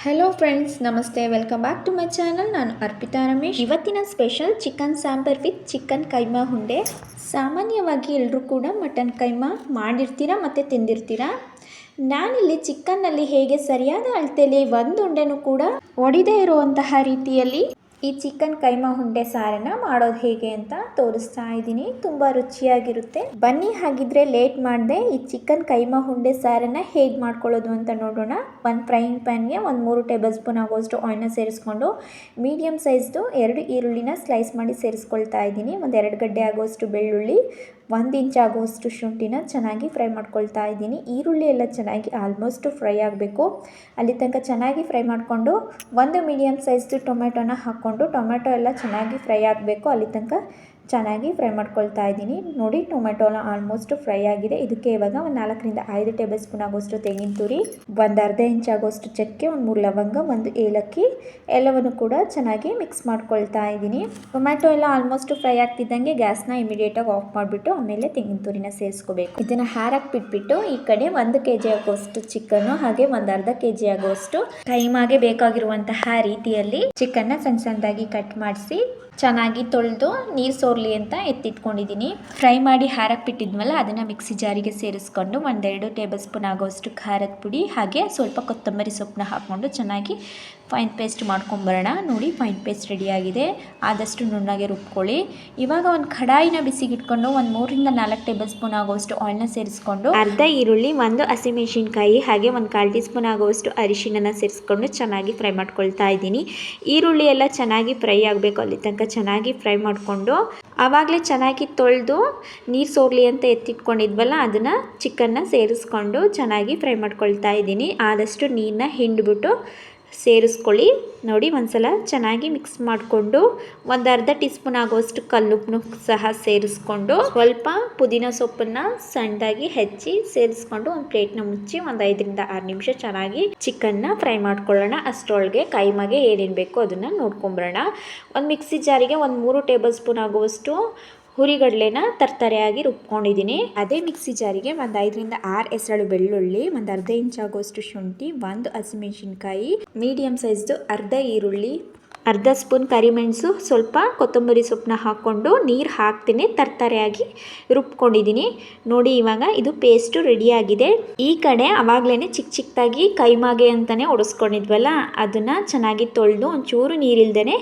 Hello friends, ನಮಸ್ತೆ. Welcome back to my channel. ನಾನು ಅರ್ಪಿತಾ ರಮೇಶ್. ಇವತ್ತಿನ special chicken sambar with chicken keema unde. ಸಾಮಾನ್ಯವಾಗಿ ಎಲ್ಲರೂ ಕೂಡ ಮಟನ್ ಕೈಮಾ ಮಾಡಿರ್ತೀರಾ ಮತ್ತು ತಿಂದಿರ್ತೀರಾ. ನಾನಿಲ್ಲಿ ಚಿಕನ್ನಲ್ಲಿ ಹೇಗೆ ಸರಿಯಾದ ಅಳತೆಯಲ್ಲಿ ಒಂದು ಉಂಡೆನೂ ಕೂಡ ಒಡಿದೇ ಇರುವಂತಹ ರೀತಿಯಲ್ಲಿ ಈ ಚಿಕನ್ ಕೈಮಾ ಉಂಡೆ ಸಾರನ್ನು ಮಾಡೋದು ಹೇಗೆ ಅಂತ ತೋರಿಸ್ತಾ ಇದ್ದೀನಿ. ತುಂಬ ರುಚಿಯಾಗಿರುತ್ತೆ. ಬನ್ನಿ, ಹಾಗಿದ್ರೆ ಲೇಟ್ ಮಾಡದೆ ಈ ಚಿಕನ್ ಕೈಮಾ ಉಂಡೆ ಸಾರನ್ನು ಹೇಗೆ ಮಾಡ್ಕೊಳ್ಳೋದು ಅಂತ ನೋಡೋಣ. ಒಂದು ಫ್ರೈಯಿಂಗ್ ಪ್ಯಾನ್ಗೆ ಒಂದು 3 ಟೇಬಲ್ ಸ್ಪೂನ್ ಆಗೋಷ್ಟು ಆಯಿಲ್ನ ಸೇರಿಸ್ಕೊಂಡು ಮೀಡಿಯಮ್ ಸೈಜ್ದು 2 ಈರುಳ್ಳಿನ ಸ್ಲೈಸ್ ಮಾಡಿ ಸೇರಿಸ್ಕೊಳ್ತಾ ಇದ್ದೀನಿ. ಒಂದು 2 ಗಡ್ಡೆ ಆಗೋಷ್ಟು ಬೆಳ್ಳುಳ್ಳಿ, 1 ಇಂಚ್ ಆಗೋಷ್ಟು ಶುಂಠಿನ ಚೆನ್ನಾಗಿ ಫ್ರೈ ಮಾಡ್ಕೊಳ್ತಾ ಇದ್ದೀನಿ. ಈರುಳ್ಳಿ ಎಲ್ಲ ಚೆನ್ನಾಗಿ ಆಲ್ಮೋಸ್ಟ್ ಫ್ರೈ ಆಗಬೇಕು. ಅಲ್ಲಿ ತನಕ ಚೆನ್ನಾಗಿ ಫ್ರೈ ಮಾಡಿಕೊಂಡು ಒಂದು ಮೀಡಿಯಮ್ ಸೈಜ್ದು ಟೊಮೆಟೊನ ಹಾಕ್ಕೊಂಡು ಟೊಮೆಟೊ ಎಲ್ಲ ಚೆನ್ನಾಗಿ ಫ್ರೈ ಆಗಬೇಕು. ಅಲ್ಲಿ ತನಕ ಚೆನ್ನಾಗಿ ಫ್ರೈ ಮಾಡ್ಕೊಳ್ತಾ ಇದ್ದೀನಿ. ನೋಡಿ, ಟೊಮೆಟೊನ ಆಲ್ಮೋಸ್ಟ್ ಫ್ರೈ ಆಗಿದೆ. ಇದಕ್ಕೆ ಇವಾಗ ಒಂದು 4 ರಿಂದ 5 ಟೇಬಲ್ ಸ್ಪೂನ್ ಆಗೋಷ್ಟು ತೆಂಗಿನ ತುರಿ, ಒಂದು ಅರ್ಧ ಇಂಚ್ ಆಗೋಷ್ಟು ಚಕ್ಕೆ, ಒಂದು 3 ಲವಂಗ, ಒಂದು ಏಲಕ್ಕಿ ಎಲ್ಲವನ್ನು ಕೂಡ ಚೆನ್ನಾಗಿ ಮಿಕ್ಸ್ ಮಾಡ್ಕೊಳ್ತಾ ಇದ್ದೀನಿ. ಟೊಮೆಟೊ ಎಲ್ಲ ಆಲ್ಮೋಸ್ಟ್ ಫ್ರೈ ಆಗ್ತಿದ್ದಂಗೆ ಗ್ಯಾಸ್ನ ಇಮಿಡಿಯೇಟಾಗಿ ಆಫ್ ಮಾಡಿಬಿಟ್ಟು ಆಮೇಲೆ ತೆಂಗಿನ ತುರಿನ ಸೇರಿಸ್ಕೋಬೇಕು. ಇದನ್ನು ಹಾರಕ್ಕೆ ಬಿಟ್ಬಿಟ್ಟು ಈ ಕಡೆ 1 kg ಆಗೋಷ್ಟು ಚಿಕನ್ನು ಹಾಗೆ ಒಂದು ಅರ್ಧ kg ಆಗೋಷ್ಟು ಕೈಮಾಗೆ ಬೇಕಾಗಿರುವಂತಹ ರೀತಿಯಲ್ಲಿ ಚಿಕನ್ನ ಸಣ್ಣ ಸಣ್ಣದಾಗಿ ಕಟ್ ಮಾಡಿಸಿ ಚೆನ್ನಾಗಿ ತೊಳೆದು ನೀರು ಸೋರ್ಲಿ ಅಂತ ಎತ್ತಿಟ್ಕೊಂಡಿದ್ದೀನಿ. ಫ್ರೈ ಮಾಡಿ ಹಾರಕ್ಕೆ ಬಿಟ್ಟಿದ್ವಲ್ಲ, ಅದನ್ನು ಮಿಕ್ಸಿ ಜಾರಿಗೆ ಸೇರಿಸ್ಕೊಂಡು 1-2 ಟೇಬಲ್ ಸ್ಪೂನ್ ಆಗೋಷ್ಟು ಖಾರದ ಪುಡಿ ಹಾಗೆ ಸ್ವಲ್ಪ ಕೊತ್ತಂಬರಿ ಸೊಪ್ಪನ್ನ ಹಾಕ್ಕೊಂಡು ಚೆನ್ನಾಗಿ ಫೈನ್ ಪೇಸ್ಟ್ ಮಾಡ್ಕೊಂಬರೋಣ. ನೋಡಿ, ಫೈನ್ ಪೇಸ್ಟ್ ರೆಡಿಯಾಗಿದೆ. ಆದಷ್ಟು ನುಣ್ಣಗೆ ರುಬ್ಕೊಳ್ಳಿ. ಇವಾಗ ಒಂದು ಕಡಾಯಿನ ಬಿಸಿಗಿಟ್ಕೊಂಡು ಒಂದು 3 ರಿಂದ 4 ಟೇಬಲ್ ಸ್ಪೂನ್ ಆಗೋಷ್ಟು ಆಯಿಲ್ನ ಸೇರಿಸ್ಕೊಂಡು ಅರ್ಧ ಈರುಳ್ಳಿ, 1 ಹಸಿಮೆಣಸಿನ್ಕಾಯಿ ಹಾಗೆ ಒಂದು 1/4 ಟೀ ಸ್ಪೂನ್ ಆಗೋಷ್ಟು ಅರಿಶಿಣನ ಸೇರಿಸ್ಕೊಂಡು ಚೆನ್ನಾಗಿ ಫ್ರೈ ಮಾಡ್ಕೊಳ್ತಾ ಇದ್ದೀನಿ. ಈರುಳ್ಳಿ ಎಲ್ಲ ಚೆನ್ನಾಗಿ ಫ್ರೈ ಆಗಬೇಕು. ಅಲ್ಲಿ ತನಕ ಚೆನ್ನಾಗಿ ಫ್ರೈ ಮಾಡಿಕೊಂಡು ಆವಾಗಲೇ ಚೆನ್ನಾಗಿ ತೊಳೆದು ನೀರು ಸೋರ್ಲಿ ಅಂತ ಎತ್ತಿಟ್ಕೊಂಡಿದ್ವಲ್ಲ, ಅದನ್ನು ಚಿಕನ್ನ ಸೇರಿಸ್ಕೊಂಡು ಚೆನ್ನಾಗಿ ಫ್ರೈ ಮಾಡ್ಕೊಳ್ತಾ ಇದ್ದೀನಿ. ಆದಷ್ಟು ನೀರನ್ನ ಹಿಂಡ್ಬಿಟ್ಟು ಸೇರಿಸ್ಕೊಳ್ಳಿ. ನೋಡಿ, ಒಂದ್ಸಲ ಚೆನ್ನಾಗಿ ಮಿಕ್ಸ್ ಮಾಡಿಕೊಂಡು ಒಂದು ಅರ್ಧ ಟೀ ಸ್ಪೂನ್ ಆಗೋಷ್ಟು ಕಲ್ಲುಪ್ಪನ್ನು ಸಹ ಸೇರಿಸ್ಕೊಂಡು ಸ್ವಲ್ಪ ಪುದೀನ ಸೊಪ್ಪನ್ನು ಸಣ್ಣದಾಗಿ ಹೆಚ್ಚಿ ಸೇರಿಸ್ಕೊಂಡು ಒಂದು ಪ್ಲೇಟ್ನ ಮುಚ್ಚಿ ಒಂದು 5 ರಿಂದ 6 ನಿಮಿಷ ಚೆನ್ನಾಗಿ ಚಿಕನ್ನ ಫ್ರೈ ಮಾಡ್ಕೊಳ್ಳೋಣ. ಅಷ್ಟರೊಳಗೆ ಕೈಮಾಗೆ ಏನೇನು ಬೇಕೋ ಅದನ್ನು ನೋಡ್ಕೊಂಬರೋಣ. ಒಂದು ಮಿಕ್ಸಿ ಜಾರಿಗೆ ಒಂದು 3 ಟೇಬಲ್ ಸ್ಪೂನ್ ಆಗುವಷ್ಟು ಹುರಿಗಡಲೆನ ತರ್ತರೆಯಾಗಿ ರುಬ್ಕೊಂಡಿದ್ದೀನಿ. ಅದೇ ಮಿಕ್ಸಿ ಜಾರಿಗೆ ಒಂದು 5 ರಿಂದ 6 ಎಸಳು ಬೆಳ್ಳುಳ್ಳಿ, ಒಂದು ಅರ್ಧ ಇಂಚ್ ಆಗೋಷ್ಟು ಶುಂಠಿ, 1 ಹಸಿಮೆಣಸಿನ್ಕಾಯಿ, ಮೀಡಿಯಮ್ ಸೈಜ್ದು ಅರ್ಧ ಈರುಳ್ಳಿ, ಅರ್ಧ ಸ್ಪೂನ್ ಕರಿಮೆಣಸು, ಸ್ವಲ್ಪ ಕೊತ್ತಂಬರಿ ಸೊಪ್ಪನ್ನ ಹಾಕ್ಕೊಂಡು ನೀರು ಹಾಕ್ತೀನಿ ತರ್ತರೆಯಾಗಿ ರುಬ್ಕೊಂಡಿದ್ದೀನಿ. ನೋಡಿ, ಇವಾಗ ಇದು ಪೇಸ್ಟು ರೆಡಿಯಾಗಿದೆ. ಈ ಕಡೆ ಆವಾಗಲೇ ಚಿಕ್ಕ ಚಿಕ್ಕದಾಗಿ ಕೈಮಾಗೆ ಅಂತಲೇ ಒಡಿಸ್ಕೊಂಡಿದ್ವಲ್ಲ, ಅದನ್ನು ಚೆನ್ನಾಗಿ ತೊಳೆದು ಒಂಚೂರು ನೀರಿಲ್ದೇ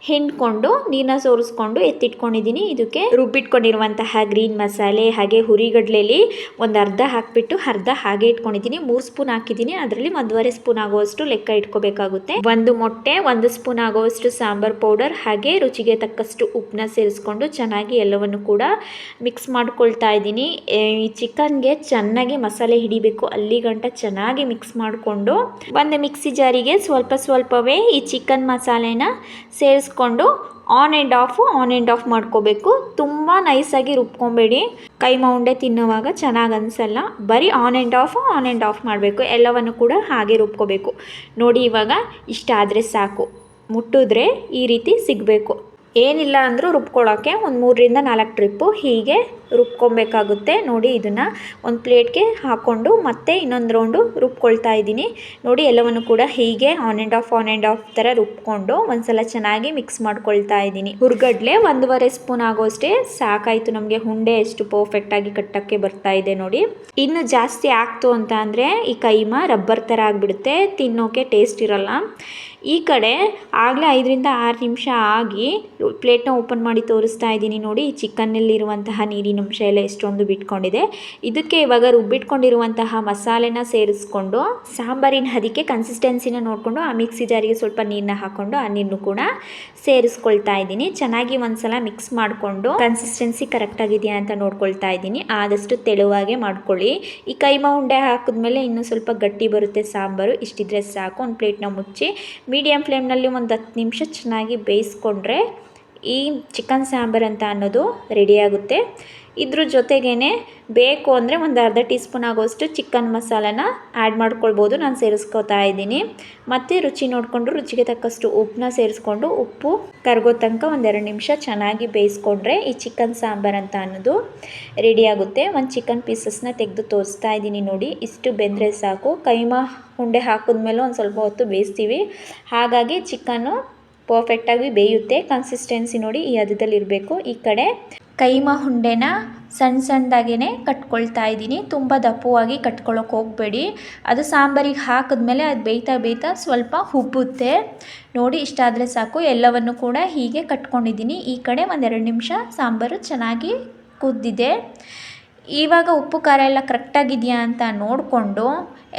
ಹಿಂಡ್ಕೊಂಡು ನೀರನ್ನ ಸೋರಿಸ್ಕೊಂಡು ಎತ್ತಿಟ್ಕೊಂಡಿದ್ದೀನಿ. ಇದಕ್ಕೆ ರುಬ್ಬಿಟ್ಕೊಂಡಿರುವಂತಹ ಗ್ರೀನ್ ಮಸಾಲೆ ಹಾಗೆ ಹುರಿಗಡ್ಲೆಯಲ್ಲಿ ಒಂದು ಅರ್ಧ ಹಾಕಿಬಿಟ್ಟು ಅರ್ಧ ಹಾಗೆ ಇಟ್ಕೊಂಡಿದ್ದೀನಿ. 3 ಸ್ಪೂನ್ ಹಾಕಿದ್ದೀನಿ. ಅದರಲ್ಲಿ 1.5 ಸ್ಪೂನ್ ಆಗುವಷ್ಟು ಲೆಕ್ಕ ಇಟ್ಕೋಬೇಕಾಗುತ್ತೆ. 1 ಮೊಟ್ಟೆ, 1 ಸ್ಪೂನ್ ಆಗುವಷ್ಟು ಸಾಂಬಾರ್ ಪೌಡರ್ ಹಾಗೆ ರುಚಿಗೆ ತಕ್ಕಷ್ಟು ಉಪ್ಪನ್ನ ಸೇರಿಸ್ಕೊಂಡು ಚೆನ್ನಾಗಿ ಎಲ್ಲವನ್ನು ಕೂಡ ಮಿಕ್ಸ್ ಮಾಡ್ಕೊಳ್ತಾ ಇದ್ದೀನಿ. ಈ ಚಿಕನ್ಗೆ ಚೆನ್ನಾಗಿ ಮಸಾಲೆ ಹಿಡಿಬೇಕು, ಅಲ್ಲಿ ಗಂಟ ಚೆನ್ನಾಗಿ ಮಿಕ್ಸ್ ಮಾಡಿಕೊಂಡು ಒಂದು ಮಿಕ್ಸಿ ಜಾರಿಗೆ ಸ್ವಲ್ಪವೇ ಈ ಚಿಕನ್ ಮಸಾಲೆನ ಸೇರಿಸ್ಕೊಂಡು ಆನ್ ಆ್ಯಂಡ್ ಆಫ್ ಮಾಡ್ಕೋಬೇಕು. ತುಂಬ ನೈಸಾಗಿ ರುಬ್ಕೊಬೇಡಿ. ಕೈಮಾ ಉಂಡೆ ತಿನ್ನುವಾಗ ಚೆನ್ನಾಗಿ ಅನಿಸಲ್ಲ. ಬರೀ ಆನ್ ಆ್ಯಂಡ್ ಆಫ್ ಮಾಡಬೇಕು. ಎಲ್ಲವನ್ನು ಕೂಡ ಹಾಗೆ ರುಬ್ಕೋಬೇಕು. ನೋಡಿ, ಇವಾಗ ಇಷ್ಟ ಆದರೆ ಸಾಕು. ಮುಟ್ಟಿದ್ರೆ ಈ ರೀತಿ ಸಿಗಬೇಕು. ಏನಿಲ್ಲ ಅಂದರೂ ರುಬ್ಕೊಳ್ಳೋಕ್ಕೆ ಒಂದು 3 ರಿಂದ 4 ಟ್ರಿಪ್ಪು ಹೀಗೆ ರುಬ್ಕೊಬೇಕಾಗುತ್ತೆ. ನೋಡಿ, ಇದನ್ನು ಒಂದು ಪ್ಲೇಟ್ಗೆ ಹಾಕ್ಕೊಂಡು ಮತ್ತೆ ಇನ್ನೊಂದು ರೌಂಡು ರುಬ್ಕೊಳ್ತಾ ಇದ್ದೀನಿ. ನೋಡಿ, ಎಲ್ಲವನ್ನು ಕೂಡ ಹೀಗೆ ಆನ್ ಆ್ಯಂಡ್ ಆಫ್ ಥರ ರುಬ್ಕೊಂಡು ಒಂದ್ಸಲ ಚೆನ್ನಾಗಿ ಮಿಕ್ಸ್ ಮಾಡ್ಕೊಳ್ತಾ ಇದ್ದೀನಿ. ಹುರ್ಗಡ್ಲೆ 1.5 ಸ್ಪೂನ್ ಆಗೋಷ್ಟೇ ಸಾಕಾಯಿತು ನಮಗೆ. ಉಂಡೆ ಎಷ್ಟು ಪರ್ಫೆಕ್ಟಾಗಿ ಕಟ್ಟೋಕ್ಕೆ ಬರ್ತಾ ಇದೆ ನೋಡಿ. ಇನ್ನು ಜಾಸ್ತಿ ಆಗ್ತು ಅಂತ ಅಂದರೆ ಈ ಕೈಮಾ ರಬ್ಬರ್ ಥರ ಆಗಿಬಿಡುತ್ತೆ, ತಿನ್ನೋಕ್ಕೆ ಟೇಸ್ಟ್ ಇರಲ್ಲ. ಈ ಕಡೆ ಆಗಲೇ 5 ರಿಂದ 6 ನಿಮಿಷ ಆಗಿ ಪ್ಲೇಟ್ನ ಓಪನ್ ಮಾಡಿ ತೋರಿಸ್ತಾ ಇದ್ದೀನಿ. ನೋಡಿ, ಈ ಚಿಕನ್ನಲ್ಲಿರುವಂತಹ ನೀರಿನ ಅಂಶ ಎಲ್ಲ ಎಷ್ಟೊಂದು ಬಿಟ್ಕೊಂಡಿದೆ. ಇದಕ್ಕೆ ಇವಾಗ ರುಬ್ಬಿಟ್ಕೊಂಡಿರುವಂತಹ ಮಸಾಲೆನ ಸೇರಿಸ್ಕೊಂಡು ಸಾಂಬಾರಿನ ಅದಕ್ಕೆ ಕನ್ಸಿಸ್ಟೆನ್ಸಿನ ನೋಡಿಕೊಂಡು ಆ ಮಿಕ್ಸಿ ಜಾರಿಗೆ ಸ್ವಲ್ಪ ನೀರನ್ನ ಹಾಕ್ಕೊಂಡು ಆ ನೀರನ್ನು ಕೂಡ ಸೇರಿಸ್ಕೊಳ್ತಾ ಇದ್ದೀನಿ. ಚೆನ್ನಾಗಿ ಒಂದ್ಸಲ ಮಿಕ್ಸ್ ಮಾಡಿಕೊಂಡು ಕನ್ಸಿಸ್ಟೆನ್ಸಿ ಕರೆಕ್ಟಾಗಿದೆಯಾ ಅಂತ ನೋಡ್ಕೊಳ್ತಾ ಇದ್ದೀನಿ. ಆದಷ್ಟು ತೆಳುವಾಗೆ ಮಾಡ್ಕೊಳ್ಳಿ. ಈ ಕೈಮಾ ಉಂಡೆ ಹಾಕಿದ್ಮೇಲೆ ಇನ್ನೂ ಸ್ವಲ್ಪ ಗಟ್ಟಿ ಬರುತ್ತೆ ಸಾಂಬಾರು. ಇಷ್ಟಿದ್ರೆ ಸಾಕು. ಒಂದು ಪ್ಲೇಟ್ನ ಮುಚ್ಚಿ ಮೀಡಿಯಮ್ ಫ್ಲೇಮ್ನಲ್ಲಿ ಒಂದು 10 ನಿಮಿಷ ಚೆನ್ನಾಗಿ ಬೇಯಿಸ್ಕೊಂಡ್ರೆ ಈ ಚಿಕನ್ ಸಾಂಬಾರು ಅಂತ ಅನ್ನೋದು ರೆಡಿಯಾಗುತ್ತೆ. ಇದ್ರ ಜೊತೆಗೇ ಬೇಕು ಅಂದರೆ ಒಂದು ಅರ್ಧ ಟೀ ಸ್ಪೂನ್ ಆಗೋಷ್ಟು ಚಿಕನ್ ಮಸಾಲಾನ ಆ್ಯಡ್ ಮಾಡ್ಕೊಳ್ಬೋದು. ನಾನು ಸೇರಿಸ್ಕೊತಾ ಇದ್ದೀನಿ. ಮತ್ತು ರುಚಿ ನೋಡಿಕೊಂಡು ರುಚಿಗೆ ತಕ್ಕಷ್ಟು ಉಪ್ಪನ್ನ ಸೇರಿಸ್ಕೊಂಡು ಉಪ್ಪು ಕರಗೋ ತನಕ ಒಂದೆರಡು ನಿಮಿಷ ಚೆನ್ನಾಗಿ ಬೇಯಿಸ್ಕೊಂಡ್ರೆ ಈ ಚಿಕನ್ ಸಾಂಬಾರು ಅಂತ ಅನ್ನೋದು ರೆಡಿಯಾಗುತ್ತೆ. ಒಂದು ಚಿಕನ್ ಪೀಸಸ್ನ ತೆಗೆದು ತೋರಿಸ್ತಾ ಇದ್ದೀನಿ ನೋಡಿ. ಇಷ್ಟು ಬೆಂದರೆ ಸಾಕು. ಕೈಮಾ ಉಂಡೆ ಹಾಕಿದ್ಮೇಲೆ ಒಂದು ಸ್ವಲ್ಪ ಹೊತ್ತು ಬೇಯಿಸ್ತೀವಿ, ಹಾಗಾಗಿ ಚಿಕನ್ನು ಪರ್ಫೆಕ್ಟಾಗಿ ಬೇಯುತ್ತೆ. ಕನ್ಸಿಸ್ಟೆನ್ಸಿ ನೋಡಿ ಈ ಹದದಲ್ಲಿ ಇರಬೇಕು. ಈ ಕಡೆ ಕೈಮಾ ಉಂಡೆನ ಸಣ್ಣ ಸಣ್ಣದಾಗೇ ಕಟ್ಕೊಳ್ತಾ ಇದ್ದೀನಿ. ತುಂಬ ದಪ್ಪವಾಗಿ ಕಟ್ಕೊಳ್ಳೋಕೆ ಹೋಗಬೇಡಿ. ಅದು ಸಾಂಬಾರಿಗೆ ಹಾಕಿದ್ಮೇಲೆ ಅದು ಬೇಯ್ತಾ ಸ್ವಲ್ಪ ಉಬ್ಬುತ್ತೆ ನೋಡಿ. ಇಷ್ಟಾದರೆ ಸಾಕು. ಎಲ್ಲವನ್ನು ಕೂಡ ಹೀಗೆ ಕಟ್ಕೊಂಡಿದ್ದೀನಿ. ಈ ಕಡೆ ಒಂದೆರಡು ನಿಮಿಷ ಸಾಂಬಾರು ಚೆನ್ನಾಗಿ ಕುದ್ದಿದೆ. ಇವಾಗ ಉಪ್ಪು ಖಾರ ಎಲ್ಲ ಕರೆಕ್ಟಾಗಿದೆಯಾ ಅಂತ ನೋಡಿಕೊಂಡು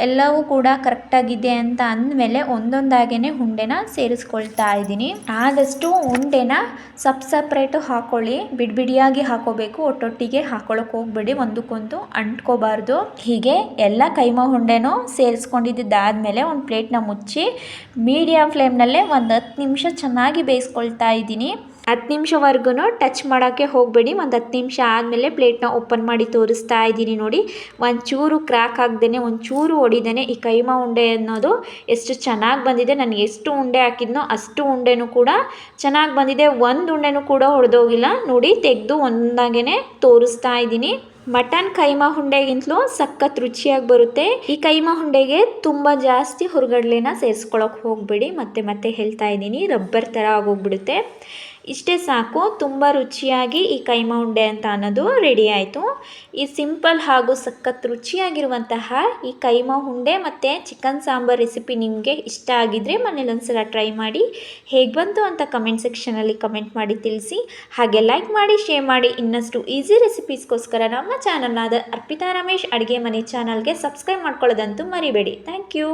ಎಲ್ಲವೂ ಕೂಡ ಕರೆಕ್ಟಾಗಿದೆ ಅಂತ ಅಂದಮೇಲೆ ಒಂದೊಂದಾಗೇ ಉಂಡೆನ ಸೇರಿಸ್ಕೊಳ್ತಾ ಇದ್ದೀನಿ. ಆದಷ್ಟು ಉಂಡೆನ ಸಪ್ರೇಟು ಹಾಕ್ಕೊಳ್ಳಿ, ಬಿಡಿಯಾಗಿ ಹಾಕೋಬೇಕು. ಒಟ್ಟೊಟ್ಟಿಗೆ ಹಾಕೊಳ್ಳೋಕೆ ಹೋಗಬೇಡಿ, ಒಂದಕ್ಕೊಂದು ಅಂಟ್ಕೋಬಾರ್ದು. ಹೀಗೆ ಎಲ್ಲ ಕೈಮಾ ಉಂಡೆನೂ ಸೇರಿಸ್ಕೊಂಡಿದ್ದಾದಮೇಲೆ ಒಂದು ಪ್ಲೇಟ್ನ ಮುಚ್ಚಿ ಮೀಡಿಯಮ್ ಫ್ಲೇಮ್ನಲ್ಲೇ ಒಂದು 10 ನಿಮಿಷ ಚೆನ್ನಾಗಿ ಬೇಯಿಸ್ಕೊಳ್ತಾ ಇದ್ದೀನಿ. 10 ನಿಮಿಷವರೆಗೂ ಟಚ್ ಮಾಡೋಕ್ಕೆ ಹೋಗಬೇಡಿ. ಒಂದು 10 ನಿಮಿಷ ಆದಮೇಲೆ ಪ್ಲೇಟ್ನ ಓಪನ್ ಮಾಡಿ ತೋರಿಸ್ತಾ ಇದ್ದೀನಿ ನೋಡಿ. ಒಂಚೂರು ಕ್ರ್ಯಾಕ್ ಆಗದೇ, ಒಂಚೂರು ಹೊಡಿದೇ ಈ ಕೈಮಾ ಉಂಡೆ ಅನ್ನೋದು ಎಷ್ಟು ಚೆನ್ನಾಗಿ ಬಂದಿದೆ. ನಾನು ಎಷ್ಟು ಉಂಡೆ ಹಾಕಿದ್ನೋ ಅಷ್ಟು ಉಂಡೆನೂ ಕೂಡ ಚೆನ್ನಾಗಿ ಬಂದಿದೆ. ಒಂದು ಉಂಡೆನೂ ಕೂಡ ಹೊಡೆದೋಗಿಲ್ಲ ನೋಡಿ. ತೆಗೆದು ಒಂದಾಗೇ ತೋರಿಸ್ತಾ ಇದ್ದೀನಿ. ಮಟನ್ ಕೈಮಾ ಉಂಡೆಗಿಂತಲೂ ಸಖತ್ ರುಚಿಯಾಗಿ ಬರುತ್ತೆ. ಈ ಕೈಮಾ ಉಂಡೆಗೆ ತುಂಬ ಜಾಸ್ತಿ ಹುರುಗಡ್ಲೆನ ಸೇರಿಸ್ಕೊಳ್ಳೋಕೆ ಹೋಗಬೇಡಿ. ಮತ್ತೆ ಹೇಳ್ತಾ ಇದ್ದೀನಿ, ರಬ್ಬರ್ ಥರ ಆಗೋಗ್ಬಿಡುತ್ತೆ. ಇಷ್ಟೇ ಸಾಕು. ತುಂಬ ರುಚಿಯಾಗಿ ಈ ಕೈಮಾ ಉಂಡೆ ಅಂತ ಅನ್ನೋದು ರೆಡಿ ಆಯಿತು. ಈ ಸಿಂಪಲ್ ಹಾಗೂ ಸಖತ್ ರುಚಿಯಾಗಿರುವಂತಹ ಈ ಕೈಮಾ ಉಂಡೆ ಮತ್ತು ಚಿಕನ್ ಸಾಂಬಾರ್ ರೆಸಿಪಿ ನಿಮಗೆ ಇಷ್ಟ ಆಗಿದ್ದರೆ ಮನೇಲಿ ಒಂದ್ಸಲ ಟ್ರೈ ಮಾಡಿ. ಹೇಗೆ ಬಂತು ಅಂತ ಕಮೆಂಟ್ ಸೆಕ್ಷನಲ್ಲಿ ಕಮೆಂಟ್ ಮಾಡಿ ತಿಳಿಸಿ. ಹಾಗೆ ಲೈಕ್ ಮಾಡಿ, ಶೇರ್ ಮಾಡಿ. ಇನ್ನಷ್ಟು ಈಸಿ ರೆಸಿಪೀಸ್ಗೋಸ್ಕರ ನಮ್ಮ ಚಾನಲ್ನಾದ ಅರ್ಪಿತಾ ರಮೇಶ್ ಅಡುಗೆ ಮನೆ ಚಾನಲ್ಗೆ ಸಬ್ಸ್ಕ್ರೈಬ್ ಮಾಡ್ಕೊಳ್ಳೋದಂತೂ ಮರಿಬೇಡಿ. Thank you.